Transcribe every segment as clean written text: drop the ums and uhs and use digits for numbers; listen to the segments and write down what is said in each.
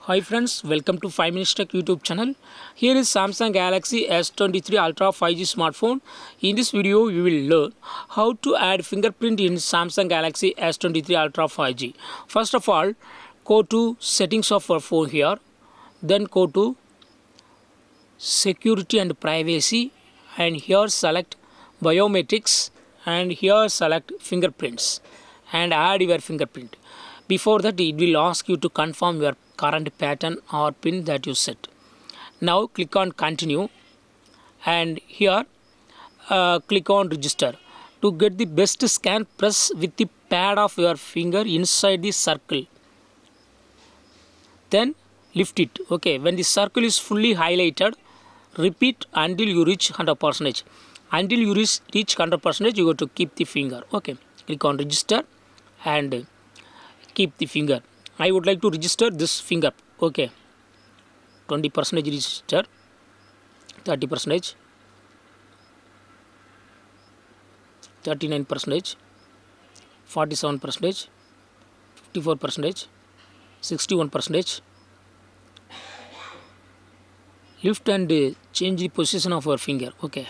Hi friends, welcome to 5 Minutes Tech YouTube channel. Here is Samsung Galaxy S23 Ultra 5G smartphone. In this video, we will learn how to add fingerprint in Samsung Galaxy S23 Ultra 5G. First of all, go to settings of your phone here. Then go to security and privacy, and here select biometrics, and here select fingerprints and add your fingerprint. Before that, it will ask you to confirm your current pattern or pin that you set. Now click on continue, and here click on register. To get the best scan, press with the pad of your finger inside the circle, then lift it. Okay, when the circle is fully highlighted, repeat until you reach 100%. Until you reach 100%, you have to keep the finger. Okay, click on register and keep the finger. I would like to register this finger. Okay, 20% register, 30%, 39%, 47%, 54%, 61%. Lift and change the position of our finger. Okay,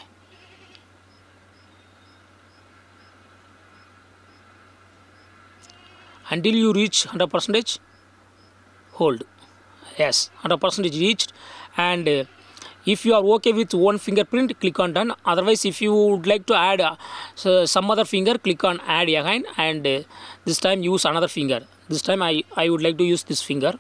until you reach 100%, hold. Yes, 100% reached. And if you are okay with one fingerprint, click on done. Otherwise, if you would like to add some other finger, click on add again, and this time use another finger. This time I would like to use this finger.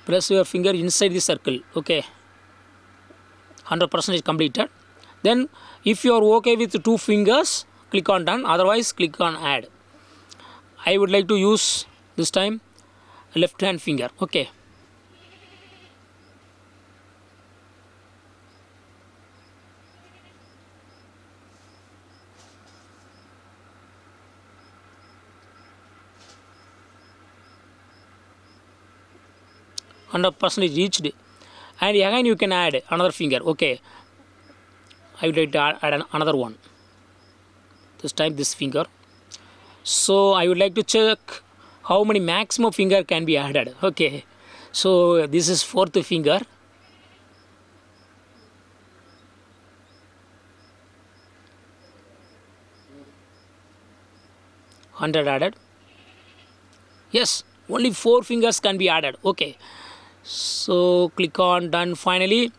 Press your finger inside the circle. Okay, 100% is completed. Then if you are okay with two fingers, click on done. Otherwise, click on add. I would like to use this time left hand finger. Okay, %% reached, and again you can add another finger. Okay, I would like to add another one. This time this finger. So I would like to check how many maximum finger can be added. Okay, so this is fourth finger. Hundred added. Yes, only 4 fingers can be added. Okay, so click on done. Finally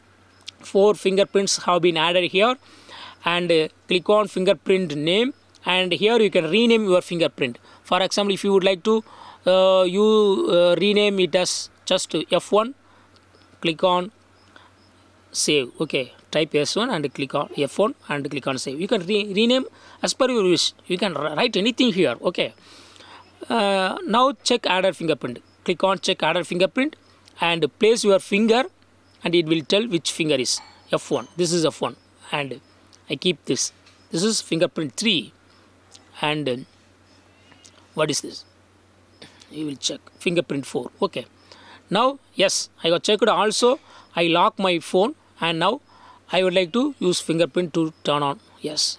4 fingerprints have been added here, and click on fingerprint name, and here you can rename your fingerprint. For example, if you would like to rename it as just F1, click on save. Okay, type S1 and click on F1 and click on save. You can rename as per your wish. You can write anything here. Okay, now check added fingerprint. Click on check added fingerprint and place your finger, and it will tell which finger is F1. This is F1, and I keep this. This is fingerprint 3, and what is this? You will check fingerprint 4. Okay, now yes, I got checked. Also, I lock my phone, and now I would like to use fingerprint to turn on. Yes,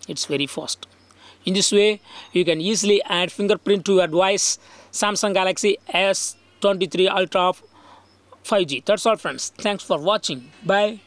it's very fast. In this way, you can easily add fingerprint to your device Samsung Galaxy S23 Ultra 5G. That's all, friends. Thanks for watching. Bye.